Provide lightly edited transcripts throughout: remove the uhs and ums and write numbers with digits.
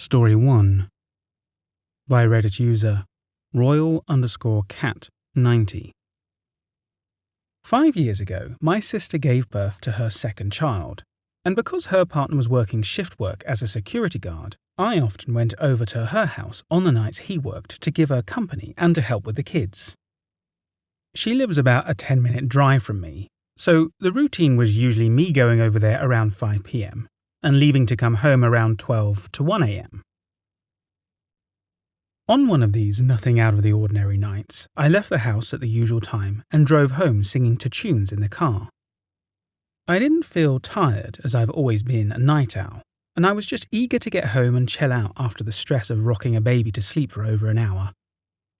Story 1 by Reddit user Royal_Cat90. 5 years ago, my sister gave birth to her second child, and because her partner was working shift work as a security guard, I often went over to her house on the nights he worked to give her company and to help with the kids. She lives about a 10-minute drive from me, so the routine was usually me going over there around 5 p.m. and leaving to come home around 12 to 1 a.m. On one of these nothing-out-of-the-ordinary nights, I left the house at the usual time and drove home singing to tunes in the car. I didn't feel tired, as I've always been a night owl, and I was just eager to get home and chill out after the stress of rocking a baby to sleep for over an hour.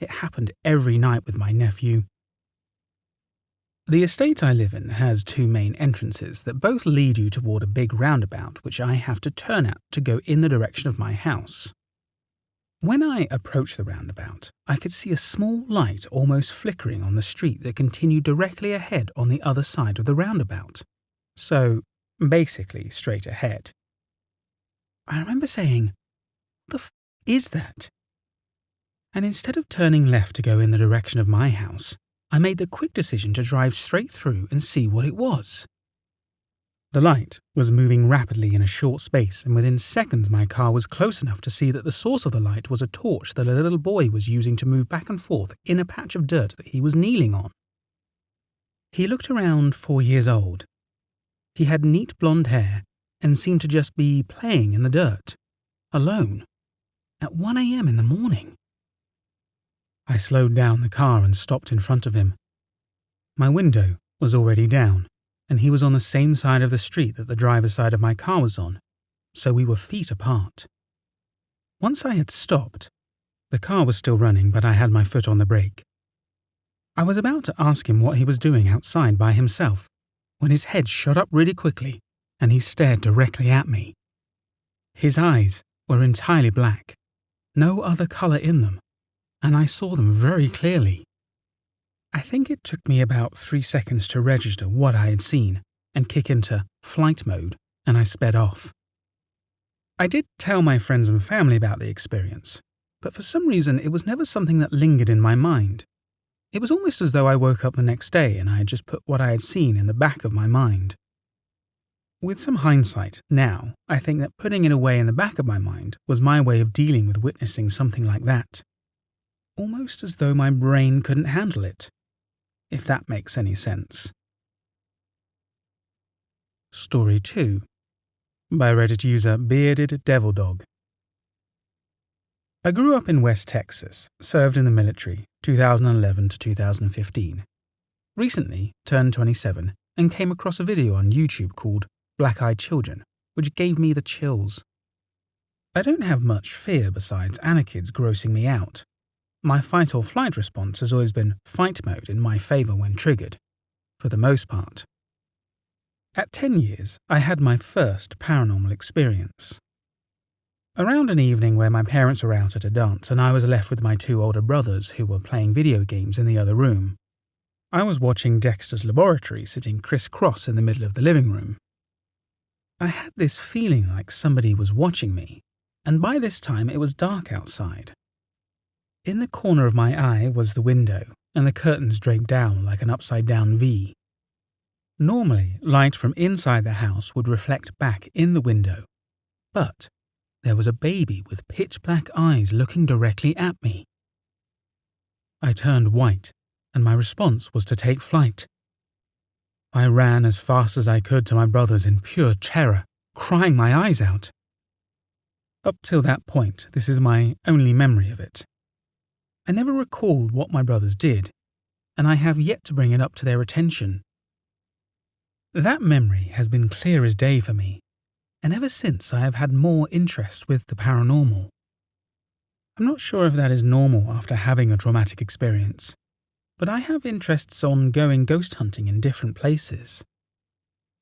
It happened every night with my nephew. The estate I live in has 2 main entrances that both lead you toward a big roundabout which I have to turn at to go in the direction of my house. When I approached the roundabout, I could see a small light almost flickering on the street that continued directly ahead on the other side of the roundabout. So, basically straight ahead. I remember saying, "What the is that?" And instead of turning left to go in the direction of my house, I made the quick decision to drive straight through and see what it was. The light was moving rapidly in a short space, and within seconds my car was close enough to see that the source of the light was a torch that a little boy was using to move back and forth in a patch of dirt that he was kneeling on. He looked around 4 years old. He had neat blonde hair and seemed to just be playing in the dirt, alone, at 1 a.m. in the morning. I slowed down the car and stopped in front of him. My window was already down, and he was on the same side of the street that the driver's side of my car was on, so we were feet apart. Once I had stopped, the car was still running, but I had my foot on the brake. I was about to ask him what he was doing outside by himself, when his head shot up really quickly, and he stared directly at me. His eyes were entirely black, no other color in them, and I saw them very clearly. I think it took me about 3 seconds to register what I had seen and kick into flight mode, and I sped off. I did tell my friends and family about the experience, but for some reason it was never something that lingered in my mind. It was almost as though I woke up the next day and I had just put what I had seen in the back of my mind. With some hindsight, now, I think that putting it away in the back of my mind was my way of dealing with witnessing something like that. Almost as though my brain couldn't handle it, if that makes any sense. Story 2 by Reddit user Bearded Devil Dog. I grew up in West Texas, served in the military, 2011 to 2015. Recently turned 27 and came across a video on YouTube called Black-Eyed Children, which gave me the chills. I don't have much fear besides anakids grossing me out. My fight or flight response has always been fight mode in my favor when triggered, for the most part. At 10 years, I had my first paranormal experience. Around an evening where my parents were out at a dance and I was left with my 2 older brothers who were playing video games in the other room. I was watching Dexter's Laboratory sitting crisscross in the middle of the living room. I had this feeling like somebody was watching me, and by this time it was dark outside. In the corner of my eye was the window, and the curtains draped down like an upside-down V. Normally, light from inside the house would reflect back in the window, but there was a baby with pitch-black eyes looking directly at me. I turned white, and my response was to take flight. I ran as fast as I could to my brothers in pure terror, crying my eyes out. Up till that point, this is my only memory of it. I never recalled what my brothers did, and I have yet to bring it up to their attention. That memory has been clear as day for me, and ever since I have had more interest with the paranormal. I'm not sure if that is normal after having a traumatic experience, but I have interests on going ghost hunting in different places.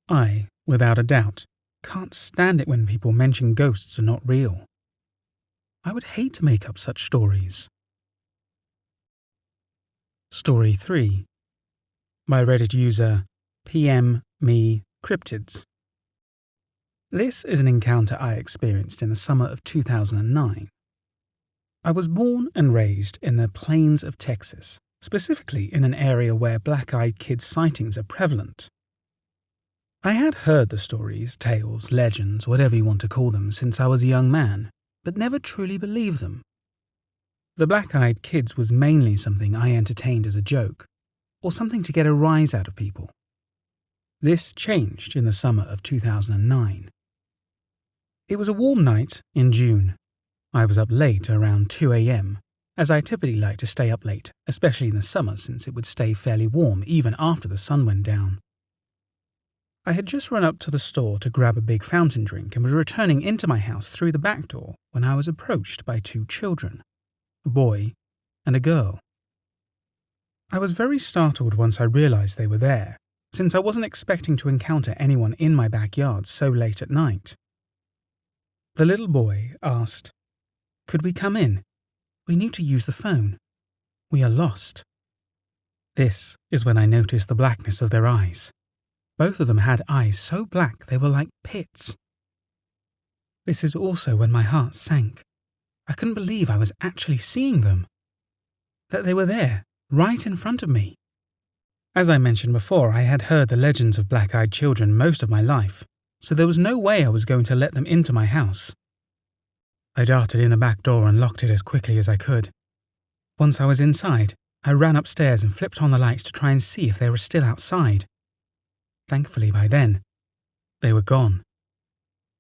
I, without a doubt, can't stand it when people mention ghosts are not real. I would hate to make up such stories. Story 3 by Reddit user PM Me Cryptids. This is an encounter I experienced in the summer of 2009. I was born and raised in the plains of Texas, specifically in an area where black-eyed kids sightings are prevalent. I had heard the stories, tales, legends, whatever you want to call them, since I was a young man, but never truly believed them. The black-eyed kids was mainly something I entertained as a joke, or something to get a rise out of people. This changed in the summer of 2009. It was a warm night in June. I was up late around 2 a.m., as I typically like to stay up late, especially in the summer since it would stay fairly warm even after the sun went down. I had just run up to the store to grab a big fountain drink and was returning into my house through the back door when I was approached by two children, a boy and a girl. I was very startled once I realized they were there, since I wasn't expecting to encounter anyone in my backyard so late at night. The little boy asked, "Could we come in? We need to use the phone. We are lost." This is when I noticed the blackness of their eyes. Both of them had eyes so black they were like pits. This is also when my heart sank. I couldn't believe I was actually seeing them. That they were there, right in front of me. As I mentioned before, I had heard the legends of black-eyed children most of my life, so there was no way I was going to let them into my house. I darted in the back door and locked it as quickly as I could. Once I was inside, I ran upstairs and flipped on the lights to try and see if they were still outside. Thankfully, by then, they were gone.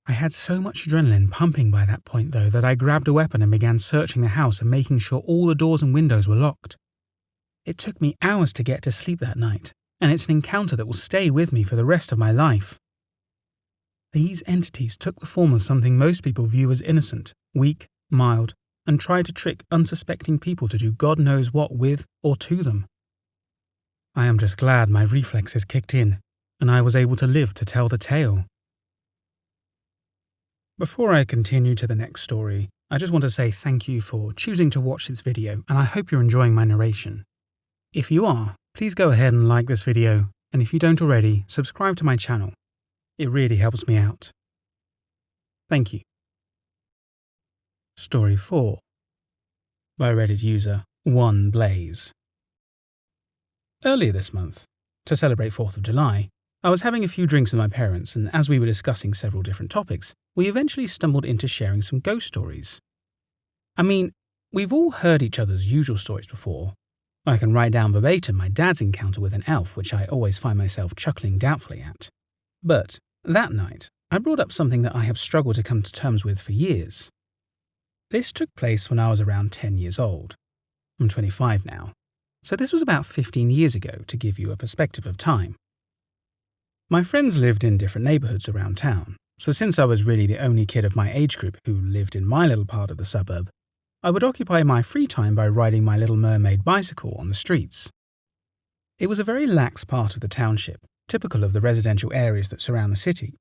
I had so much adrenaline pumping by that point, though, that I grabbed a weapon and began searching the house and making sure all the doors and windows were locked. It took me hours to get to sleep that night, and it's an encounter that will stay with me for the rest of my life. These entities took the form of something most people view as innocent, weak, mild, and try to trick unsuspecting people to do God knows what with or to them. I am just glad my reflexes kicked in, and I was able to live to tell the tale. Before I continue to the next story, I just want to say thank you for choosing to watch this video, and I hope you're enjoying my narration. If you are, please go ahead and like this video, and if you don't already, subscribe to my channel. It really helps me out. Thank you. Story 4 by Reddit user OneBlaze. Earlier this month, to celebrate 4th of July, I was having a few drinks with my parents, and as we were discussing several different topics, we eventually stumbled into sharing some ghost stories. I mean, we've all heard each other's usual stories before. I can write down verbatim my dad's encounter with an elf, which I always find myself chuckling doubtfully at. But that night, I brought up something that I have struggled to come to terms with for years. This took place when I was around 10 years old. I'm 25 now, so this was about 15 years ago to give you a perspective of time. My friends lived in different neighborhoods around town, so since I was really the only kid of my age group who lived in my little part of the suburb, I would occupy my free time by riding my Little Mermaid bicycle on the streets. It was a very lax part of the township, typical of the residential areas that surround the city.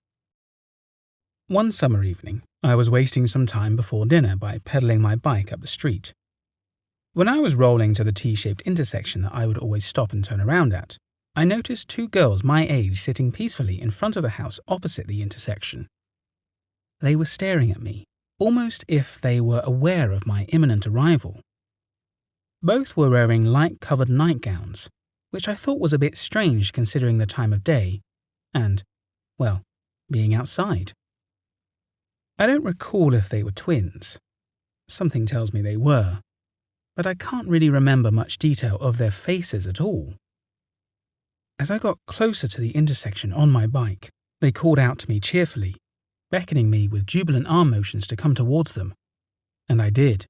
One summer evening, I was wasting some time before dinner by pedaling my bike up the street. When I was rolling to the T-shaped intersection that I would always stop and turn around at, I noticed two girls my age sitting peacefully in front of the house opposite the intersection. They were staring at me, almost if they were aware of my imminent arrival. Both were wearing light-covered nightgowns, which I thought was a bit strange considering the time of day and, well, being outside. I don't recall if they were twins. Something tells me they were, but I can't really remember much detail of their faces at all. As I got closer to the intersection on my bike, they called out to me cheerfully, beckoning me with jubilant arm motions to come towards them, and I did.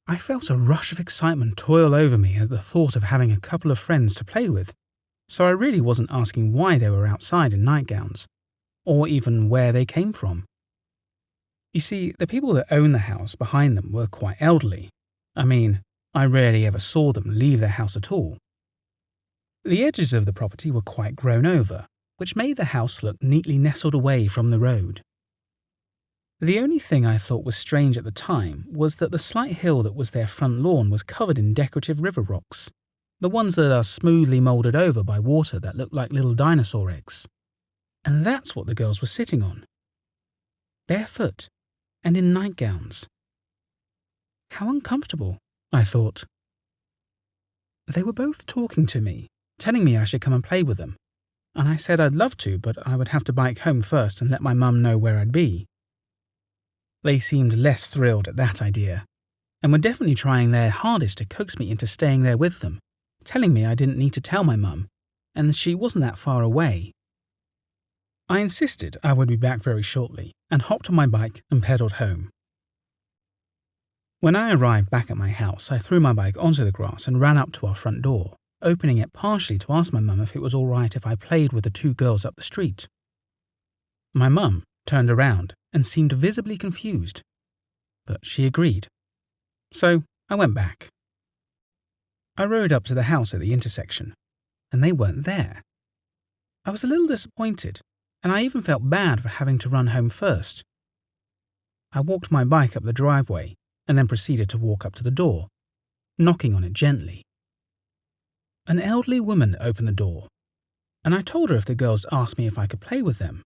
I felt a rush of excitement toil over me at the thought of having a couple of friends to play with, so I really wasn't asking why they were outside in nightgowns, or even where they came from. You see, the people that owned the house behind them were quite elderly. I mean, I rarely ever saw them leave their house at all. The edges of the property were quite grown over, which made the house look neatly nestled away from the road. The only thing I thought was strange at the time was that the slight hill that was their front lawn was covered in decorative river rocks, the ones that are smoothly moulded over by water that look like little dinosaur eggs. And that's what the girls were sitting on. Barefoot and in nightgowns. How uncomfortable, I thought. They were both talking to me, telling me I should come and play with them, and I said I'd love to, but I would have to bike home first and let my mum know where I'd be. They seemed less thrilled at that idea, and were definitely trying their hardest to coax me into staying there with them, telling me I didn't need to tell my mum, and she wasn't that far away. I insisted I would be back very shortly, and hopped on my bike and pedalled home. When I arrived back at my house, I threw my bike onto the grass and ran up to our front door, opening it partially to ask my mum if it was all right if I played with the two girls up the street. My mum turned around and seemed visibly confused, but she agreed. So I went back. I rode up to the house at the intersection, and they weren't there. I was a little disappointed, and I even felt bad for having to run home first. I walked my bike up the driveway and then proceeded to walk up to the door, knocking on it gently. An elderly woman opened the door, and I told her if the girls asked me if I could play with them.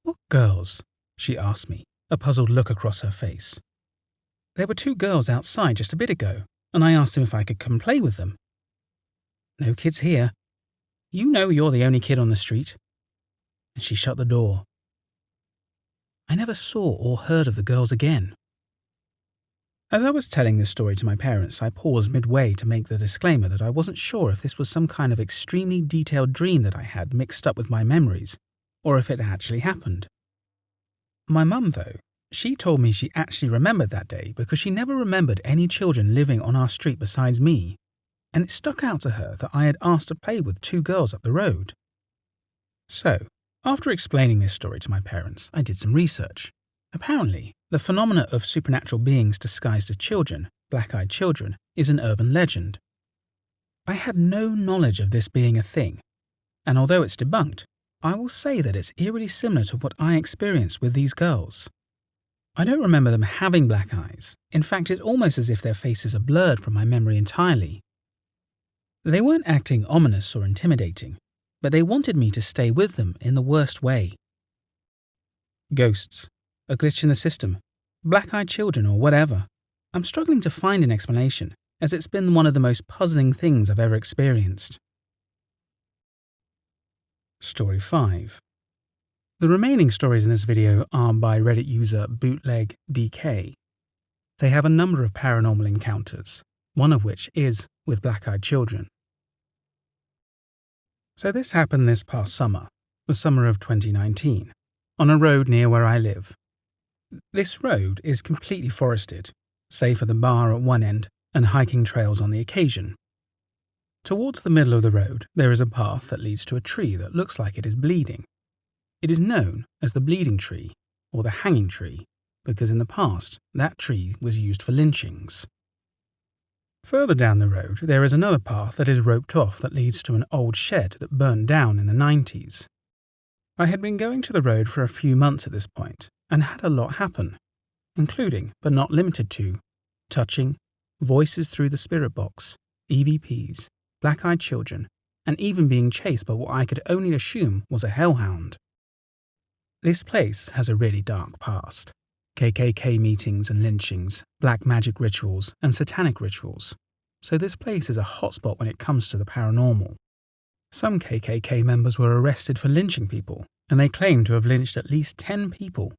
"What girls?" she asked me, a puzzled look across her face. "There were two girls outside just a bit ago, and I asked them if I could come play with them." "No kids here. You know you're the only kid on the street." And she shut the door. I never saw or heard of the girls again. As I was telling this story to my parents, I paused midway to make the disclaimer that I wasn't sure if this was some kind of extremely detailed dream that I had mixed up with my memories, or if it actually happened. My mum, though, she told me she actually remembered that day because she never remembered any children living on our street besides me, and it stuck out to her that I had asked to play with two girls up the road. So, after explaining this story to my parents, I did some research. Apparently, the phenomena of supernatural beings disguised as children, black-eyed children, is an urban legend. I had no knowledge of this being a thing, and although it's debunked, I will say that it's eerily similar to what I experienced with these girls. I don't remember them having black eyes. In fact, it's almost as if their faces are blurred from my memory entirely. They weren't acting ominous or intimidating, but they wanted me to stay with them in the worst way. Ghosts, a glitch in the system, black-eyed children or whatever. I'm struggling to find an explanation, as it's been one of the most puzzling things I've ever experienced. Story 5. The remaining stories in this video are by Reddit user bootlegdk. They have a number of paranormal encounters, one of which is with black-eyed children. So this happened this past summer, the summer of 2019, on a road near where I live. This road is completely forested, save for the bar at one end and hiking trails on the occasion. Towards the middle of the road, there is a path that leads to a tree that looks like it is bleeding. It is known as the bleeding tree, or the hanging tree, because in the past, that tree was used for lynchings. Further down the road, there is another path that is roped off that leads to an old shed that burned down in the 90s. I had been going to the road for a few months at this point, and had a lot happen, including, but not limited to, touching, voices through the spirit box, EVPs, black-eyed children, and even being chased by what I could only assume was a hellhound. This place has a really dark past. KKK meetings and lynchings, black magic rituals, and satanic rituals. So this place is a hotspot when it comes to the paranormal. Some KKK members were arrested for lynching people, and they claim to have lynched at least 10 people.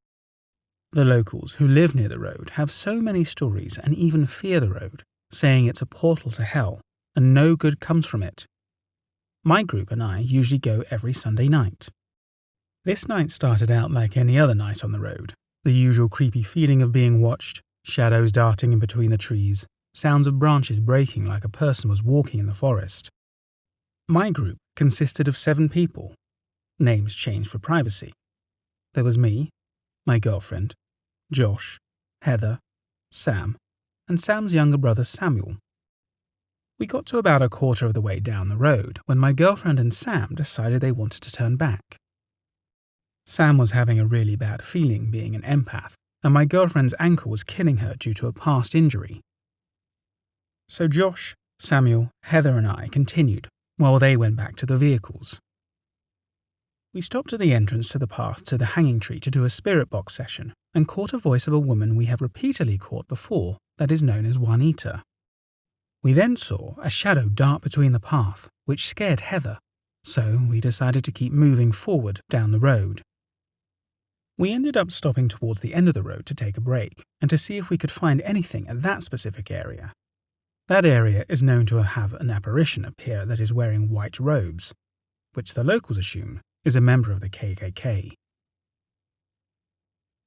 The locals who live near the road have so many stories and even fear the road, saying it's a portal to hell, and no good comes from it. My group and I usually go every Sunday night. This night started out like any other night on the road. The usual creepy feeling of being watched, shadows darting in between the trees, sounds of branches breaking like a person was walking in the forest. My group consisted of 7 people. Names changed for privacy. There was me, my girlfriend, Josh, Heather, Sam, and Sam's younger brother Samuel. We got to about a quarter of the way down the road when my girlfriend and Sam decided they wanted to turn back. Sam was having a really bad feeling being an empath, and my girlfriend's ankle was killing her due to a past injury. So Josh, Samuel, Heather and I continued while they went back to the vehicles. We stopped at the entrance to the path to the hanging tree to do a spirit box session and caught a voice of a woman we have repeatedly caught before that is known as Juanita. We then saw a shadow dart between the path, which scared Heather, so we decided to keep moving forward down the road. We ended up stopping towards the end of the road to take a break and to see if we could find anything at that specific area. That area is known to have an apparition appear that is wearing white robes, which the locals assume is a member of the KKK.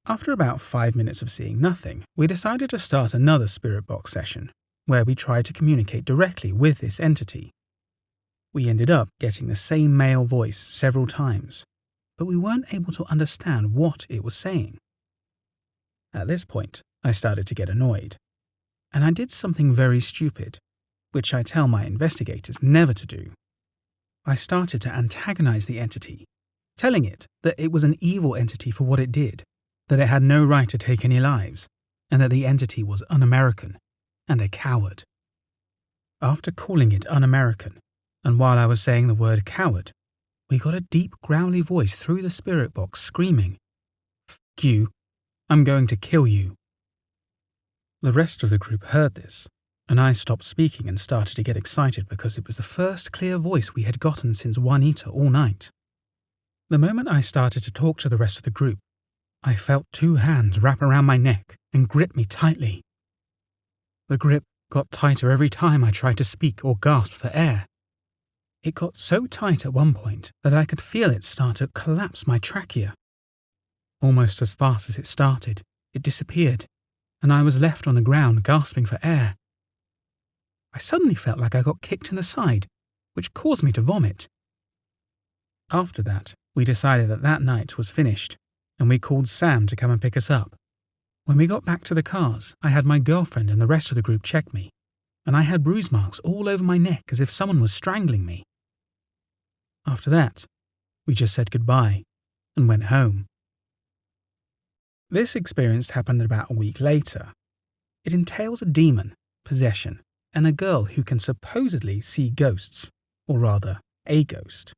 After about 5 minutes of seeing nothing, we decided to start another spirit box session, where we tried to communicate directly with this entity. We ended up getting the same male voice several times, but we weren't able to understand what it was saying. At this point, I started to get annoyed, and I did something very stupid, which I tell my investigators never to do. I started to antagonize the entity, telling it that it was an evil entity for what it did, that it had no right to take any lives, and that the entity was un-American and a coward. After calling it un-American, and while I was saying the word coward, we got a deep growly voice through the spirit box screaming, "F you, I'm going to kill you." The rest of the group heard this, and I stopped speaking and started to get excited because it was the first clear voice we had gotten since Juanita all night. The moment I started to talk to the rest of the group, I felt 2 hands wrap around my neck and grip me tightly. The grip got tighter every time I tried to speak or gasp for air. It got so tight at one point that I could feel it start to collapse my trachea. Almost as fast as it started, it disappeared, and I was left on the ground gasping for air. I suddenly felt like I got kicked in the side, which caused me to vomit. After that, we decided that night was finished, and we called Sam to come and pick us up. When we got back to the cars, I had my girlfriend and the rest of the group check me, and I had bruise marks all over my neck as if someone was strangling me. After that, we just said goodbye and went home. This experience happened about a week later. It entails a demon, possession, and a girl who can supposedly see ghosts, or rather, a ghost.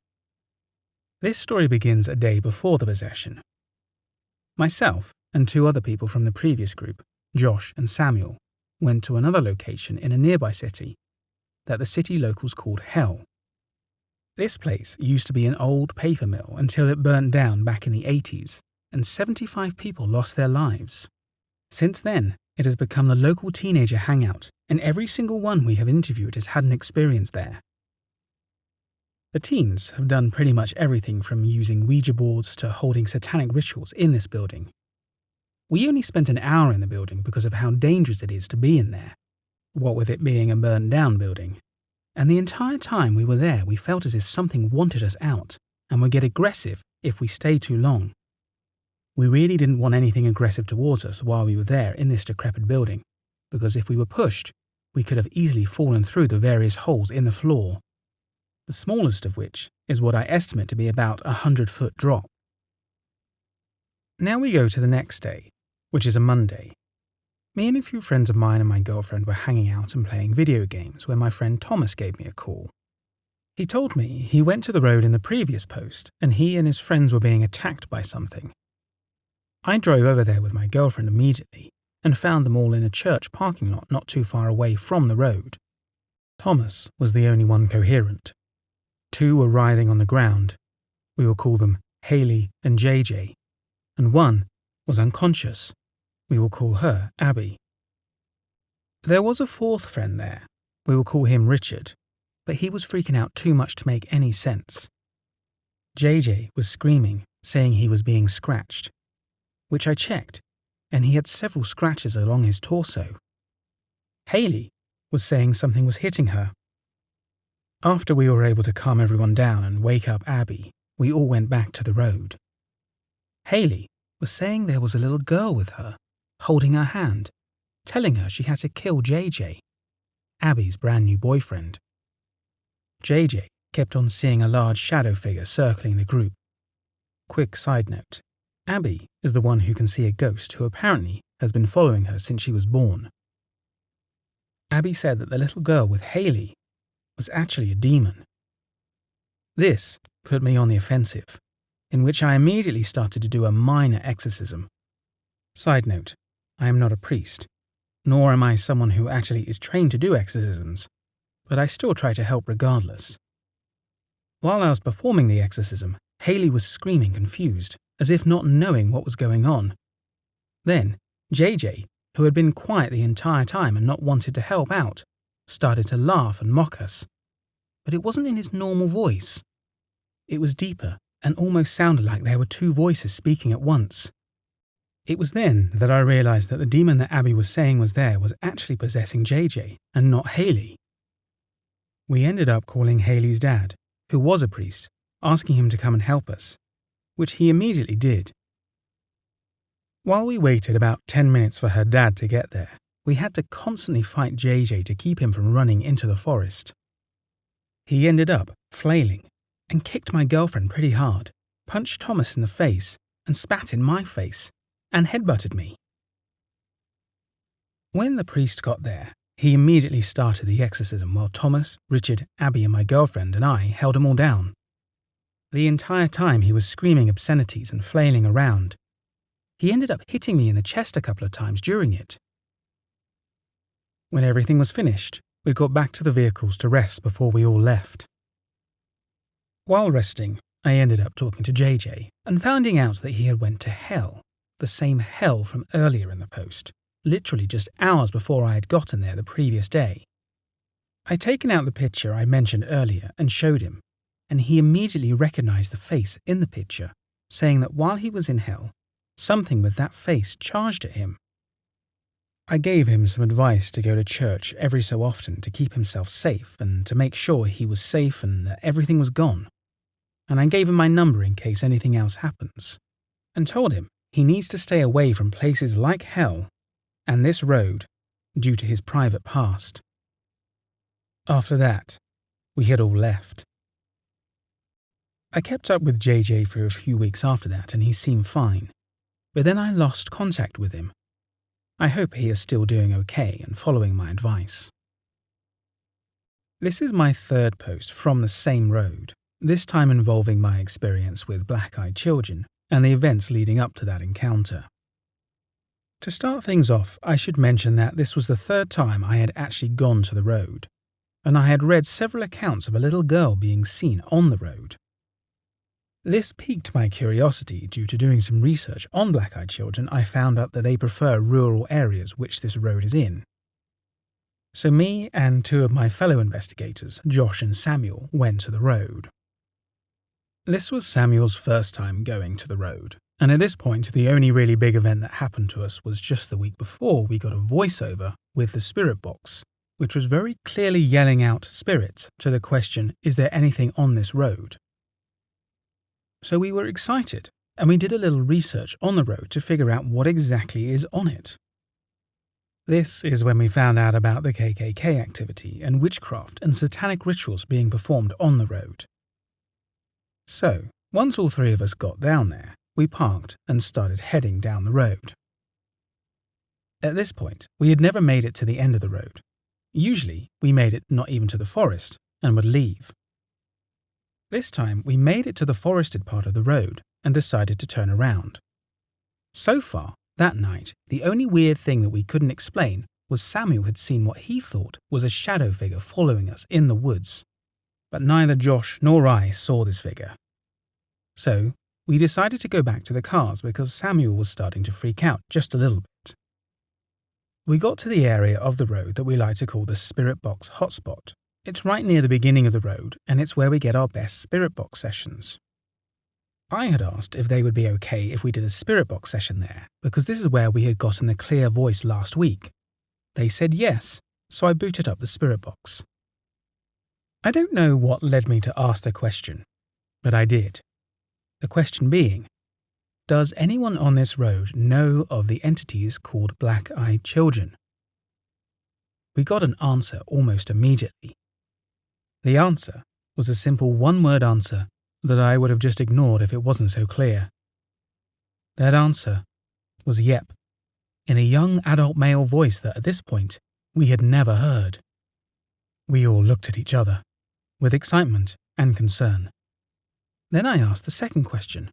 This story begins a day before the possession. Myself and 2 other people from the previous group, Josh and Samuel, went to another location in a nearby city that the city locals called Hell. This place used to be an old paper mill until it burnt down back in the 80s, and 75 people lost their lives. Since then, it has become the local teenager hangout, and every single one we have interviewed has had an experience there. The teens have done pretty much everything from using Ouija boards to holding satanic rituals in this building. We only spent an hour in the building because of how dangerous it is to be in there, what with it being a burned down building. And the entire time we were there, we felt as if something wanted us out and would get aggressive if we stayed too long. We really didn't want anything aggressive towards us while we were there in this decrepit building, because if we were pushed, we could have easily fallen through the various holes in the floor, the smallest of which is what I estimate to be about a 100-foot drop. Now we go to the next day, which is a Monday. Me and a few friends of mine and my girlfriend were hanging out and playing video games when my friend Thomas gave me a call. He told me he went to the road in the previous post and he and his friends were being attacked by something. I drove over there with my girlfriend immediately and found them all in a church parking lot not too far away from the road. Thomas was the only one coherent. 2 were writhing on the ground. We will call them Haley and JJ. And 1 was unconscious. We will call her Abby. There was a 4th friend there. We will call him Richard, but he was freaking out too much to make any sense. JJ was screaming, saying he was being scratched, which I checked, and he had several scratches along his torso. Haley was saying something was hitting her. After we were able to calm everyone down and wake up Abby, we all went back to the road. Haley was saying there was a little girl with her, holding her hand, telling her she had to kill JJ, Abby's brand new boyfriend. JJ kept on seeing a large shadow figure circling the group. Quick side note, Abby is the one who can see a ghost who apparently has been following her since she was born. Abby said that the little girl with Haley was actually a demon. This put me on the offensive, in which I immediately started to do a minor exorcism. Side note, I am not a priest, nor am I someone who actually is trained to do exorcisms, but I still try to help regardless. While I was performing the exorcism, Haley was screaming confused, as if not knowing what was going on. Then, JJ, who had been quiet the entire time and not wanted to help out, started to laugh and mock us. But it wasn't in his normal voice. It was deeper and almost sounded like there were two voices speaking at once. It was then that I realized that the demon that Abby was saying was there was actually possessing JJ and not Haley. We ended up calling Haley's dad, who was a priest, asking him to come and help us, which he immediately did. While we waited about 10 minutes for her dad to get there, we had to constantly fight JJ to keep him from running into the forest. He ended up flailing and kicked my girlfriend pretty hard, punched Thomas in the face and spat in my face, and headbutted me. When the priest got there, he immediately started the exorcism while Thomas, Richard, Abby and my girlfriend and I held him all down. The entire time he was screaming obscenities and flailing around. He ended up hitting me in the chest a couple of times during it. When everything was finished, we got back to the vehicles to rest before we all left. While resting, I ended up talking to JJ and finding out that he had went to hell, the same hell from earlier in the post, literally just hours before I had gotten there the previous day. I'd taken out the picture I mentioned earlier and showed him, and he immediately recognized the face in the picture, saying that while he was in hell, something with that face charged at him. I gave him some advice to go to church every so often to keep himself safe and to make sure he was safe and that everything was gone. And I gave him my number in case anything else happens, and told him he needs to stay away from places like hell and this road due to his private past. After that, we had all left. I kept up with JJ for a few weeks after that and he seemed fine, but then I lost contact with him. I hope he is still doing okay and following my advice. This is my third post from the same road, this time involving my experience with black-eyed children and the events leading up to that encounter. To start things off, I should mention that this was the third time I had actually gone to the road, and I had read several accounts of a little girl being seen on the road. This piqued my curiosity. Due to doing some research on black-eyed children, I found out that they prefer rural areas which this road is in. So me and two of my fellow investigators, Josh and Samuel, went to the road. This was Samuel's first time going to the road, and at this point the only really big event that happened to us was just the week before we got a voiceover with the spirit box, which was very clearly yelling out spirits to the question, "Is there anything on this road?" So we were excited, and we did a little research on the road to figure out what exactly is on it. This is when we found out about the KKK activity and witchcraft and satanic rituals being performed on the road. So, once all three of us got down there, we parked and started heading down the road. At this point, we had never made it to the end of the road. Usually, we made it not even to the forest and would leave. This time, we made it to the forested part of the road and decided to turn around. So far, that night, the only weird thing that we couldn't explain was Samuel had seen what he thought was a shadow figure following us in the woods. But neither Josh nor I saw this figure. So, we decided to go back to the cars because Samuel was starting to freak out just a little bit. We got to the area of the road that we like to call the Spirit Box hotspot. It's right near the beginning of the road, and it's where we get our best Spirit Box sessions. I had asked if they would be okay if we did a Spirit Box session there, because this is where we had gotten the clear voice last week. They said yes, so I booted up the Spirit Box. I don't know what led me to ask the question, but I did. The question being, does anyone on this road know of the entities called black-eyed children? We got an answer almost immediately. The answer was a simple one-word answer that I would have just ignored if it wasn't so clear. That answer was yep, in a young adult male voice that at this point we had never heard. We all looked at each other, with excitement and concern. Then I asked the second question,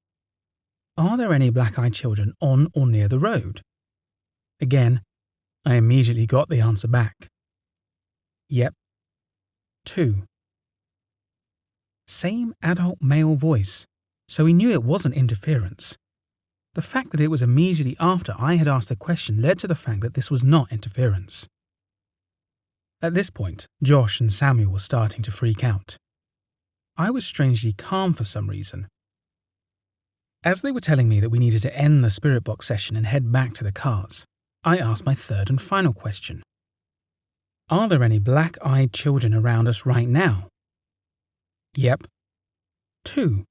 "Are there any black-eyed children on or near the road?" Again, I immediately got the answer back. Yep. 2. Same adult male voice, so we knew it wasn't interference. The fact that it was immediately after I had asked the question led to the fact that this was not interference. At this point, Josh and Samuel were starting to freak out. I was strangely calm for some reason. As they were telling me that we needed to end the spirit box session and head back to the cars, I asked my third and final question. "Are there any black-eyed children around us right now?" Yep. 2.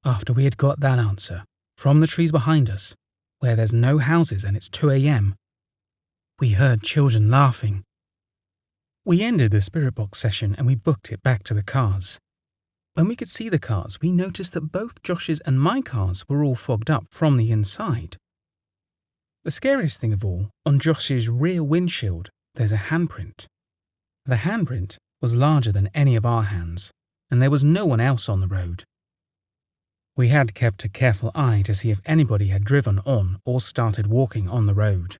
After we had got that answer, from the trees behind us, where there's no houses and it's 2 a.m., we heard children laughing. We ended the spirit box session and we booked it back to the cars. When we could see the cars, we noticed that both Josh's and my cars were all fogged up from the inside. The scariest thing of all, on Josh's rear windshield, there's a handprint. The handprint was larger than any of our hands, and there was no one else on the road. We had kept a careful eye to see if anybody had driven on or started walking on the road.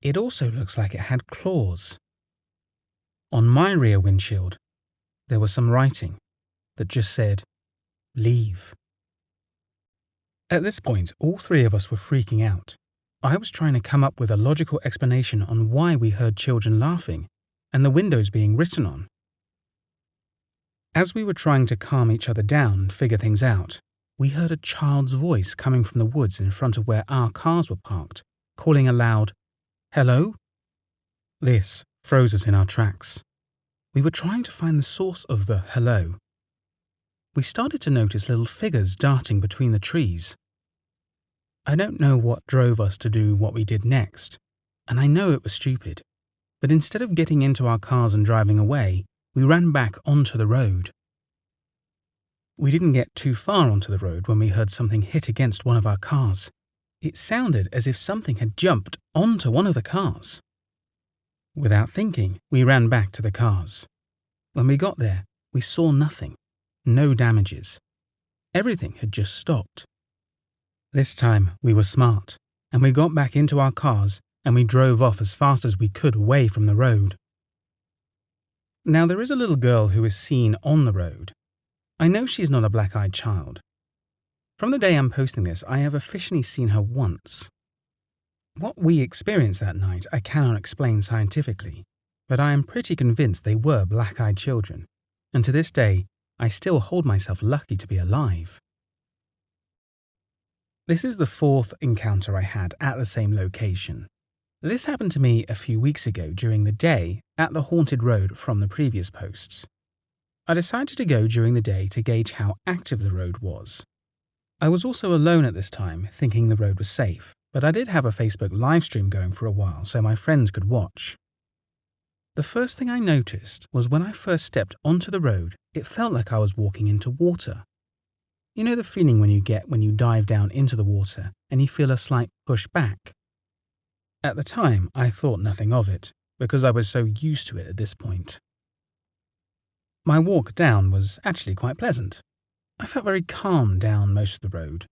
It also looks like it had claws. On my rear windshield, there was some writing that just said, "Leave." At this point, all three of us were freaking out. I was trying to come up with a logical explanation on why we heard children laughing and the windows being written on. As we were trying to calm each other down and figure things out, we heard a child's voice coming from the woods in front of where our cars were parked, calling aloud, "Hello?" This froze us in our tracks. We were trying to find the source of the hello. We started to notice little figures darting between the trees. I don't know what drove us to do what we did next, and I know it was stupid, but instead of getting into our cars and driving away, we ran back onto the road. We didn't get too far onto the road when we heard something hit against one of our cars. It sounded as if something had jumped onto one of the cars. Without thinking, we ran back to the cars. When we got there, we saw nothing, no damages. Everything had just stopped. This time, we were smart, and we got back into our cars and we drove off as fast as we could away from the road. Now, there is a little girl who is seen on the road. I know she's not a black-eyed child. From the day I'm posting this, I have officially seen her once. What we experienced that night I cannot explain scientifically, but I am pretty convinced they were black-eyed children, and to this day, I still hold myself lucky to be alive. This is the fourth encounter I had at the same location. This happened to me a few weeks ago during the day at the haunted road from the previous posts. I decided to go during the day to gauge how active the road was. I was also alone at this time, thinking the road was safe, but I did have a Facebook livestream going for a while so my friends could watch. The first thing I noticed was when I first stepped onto the road, it felt like I was walking into water. You know the feeling when you get when you dive down into the water and you feel a slight push back? At the time, I thought nothing of it, because I was so used to it at this point. My walk down was actually quite pleasant. I felt very calm down most of the road.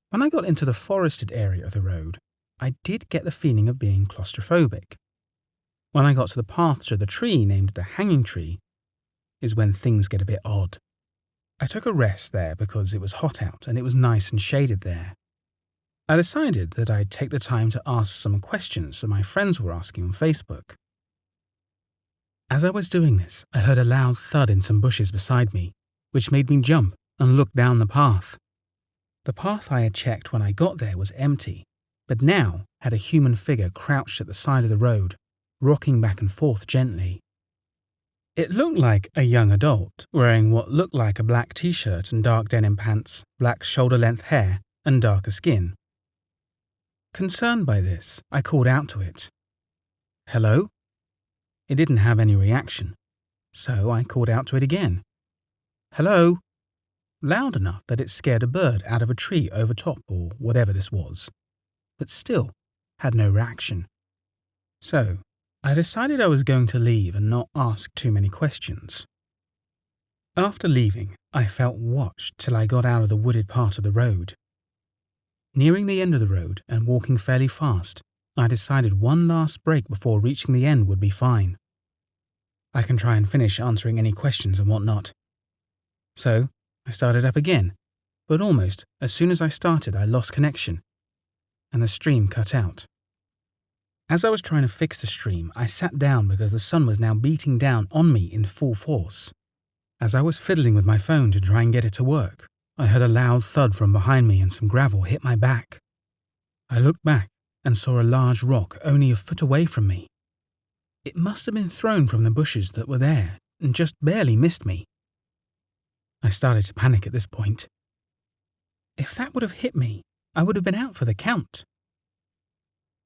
When I got into the forested area of the road, I did get the feeling of being claustrophobic. When I got to the path to the tree named the hanging tree, is when things get a bit odd. I took a rest there because it was hot out and it was nice and shaded there. I decided that I'd take the time to ask some questions that my friends were asking on Facebook. As I was doing this, I heard a loud thud in some bushes beside me, which made me jump and look down the path. The path I had checked when I got there was empty, but now had a human figure crouched at the side of the road, rocking back and forth gently. It looked like a young adult, wearing what looked like a black t-shirt and dark denim pants, black shoulder-length hair, and darker skin. Concerned by this, I called out to it. "Hello?" It didn't have any reaction, so I called out to it again. "Hello?" Loud enough that it scared a bird out of a tree over top or whatever this was, but still had no reaction. So, I decided I was going to leave and not ask too many questions. After leaving, I felt watched till I got out of the wooded part of the road. Nearing the end of the road and walking fairly fast, I decided one last break before reaching the end would be fine. I can try and finish answering any questions and whatnot. So, I started up again, but almost as soon as I started I lost connection, and the stream cut out. As I was trying to fix the stream, I sat down because the sun was now beating down on me in full force. As I was fiddling with my phone to try and get it to work, I heard a loud thud from behind me and some gravel hit my back. I looked back and saw a large rock only a foot away from me. It must have been thrown from the bushes that were there and just barely missed me. I started to panic at this point. If that would have hit me, I would have been out for the count.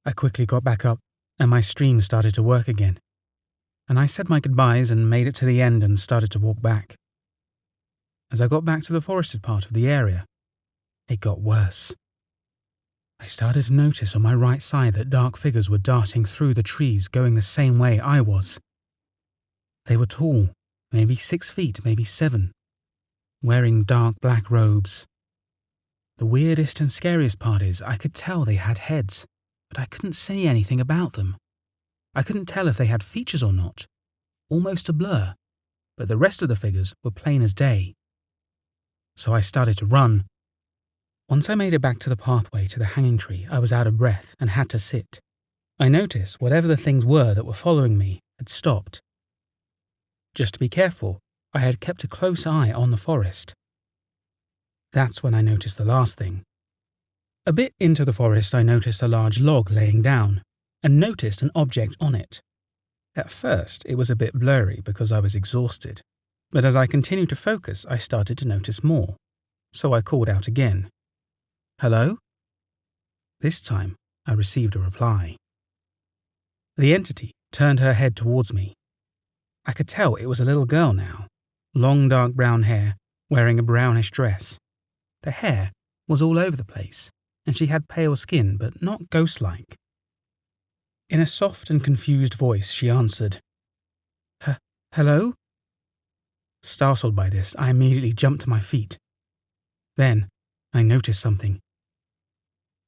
I quickly got back up and my stream started to work again, and I said my goodbyes and made it to the end and started to walk back. As I got back to the forested part of the area, it got worse. I started to notice on my right side that dark figures were darting through the trees going the same way I was. They were tall, maybe 6 feet, maybe 7, wearing dark black robes. The weirdest and scariest part is I could tell they had heads, but I couldn't see anything about them. I couldn't tell if they had features or not, almost a blur, but the rest of the figures were plain as day. So I started to run. Once I made it back to the pathway to the hanging tree, I was out of breath and had to sit. I noticed whatever the things were that were following me had stopped. Just to be careful, I had kept a close eye on the forest. That's when I noticed the last thing. A bit into the forest, I noticed a large log laying down, and noticed an object on it. At first, it was a bit blurry because I was exhausted, but as I continued to focus, I started to notice more. So I called out again. "Hello?" This time, I received a reply. The entity turned her head towards me. I could tell it was a little girl now, long dark brown hair, wearing a brownish dress. The hair was all over the place, and she had pale skin, but not ghost-like. In a soft and confused voice, she answered, "Hello?" Startled by this, I immediately jumped to my feet. Then, I noticed something.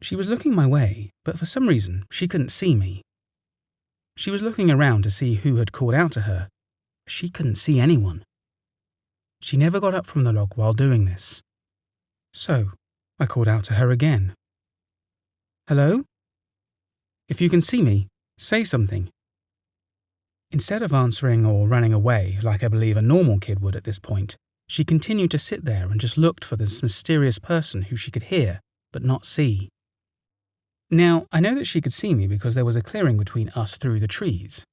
She was looking my way, but for some reason, she couldn't see me. She was looking around to see who had called out to her. She couldn't see anyone. She never got up from the log while doing this. So, I called out to her again. "Hello? If you can see me, say something." Instead of answering or running away, like I believe a normal kid would at this point, she continued to sit there and just looked for this mysterious person who she could hear, but not see. Now, I know that she could see me because there was a clearing between us through the trees.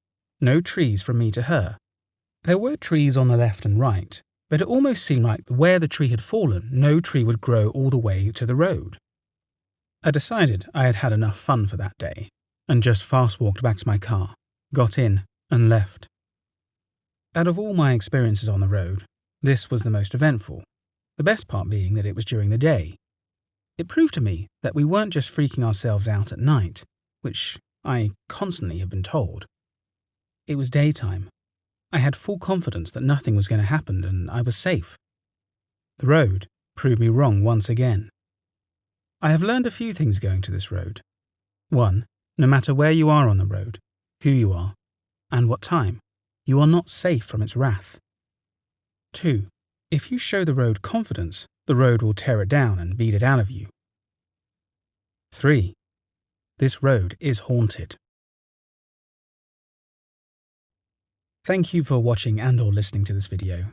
No trees from me to her. There were trees on the left and right, but it almost seemed like where the tree had fallen, no tree would grow all the way to the road. I decided I had had enough fun for that day, and just fast-walked back to my car, got in, and left. Out of all my experiences on the road, this was the most eventful, the best part being that it was during the day. It proved to me that we weren't just freaking ourselves out at night, which I constantly have been told. It was daytime. I had full confidence that nothing was going to happen and I was safe. The road proved me wrong once again. I have learned a few things going to this road. 1. No matter where you are on the road, who you are, and what time, you are not safe from its wrath. 2. If you show the road confidence, the road will tear it down and beat it out of you. 3. This road is haunted. Thank you for watching and/or listening to this video.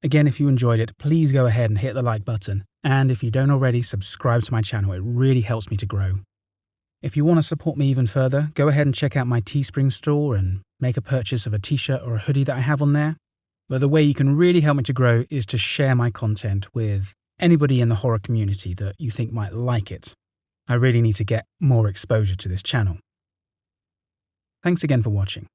Again, if you enjoyed it, please go ahead and hit the like button, and if you don't already, subscribe to my channel. It really helps me to grow. If you want to support me even further, go ahead and check out my Teespring store and make a purchase of a t-shirt or a hoodie that I have on there. But the way you can really help me to grow is to share my content with anybody in the horror community that you think might like it. I really need to get more exposure to this channel. Thanks again for watching.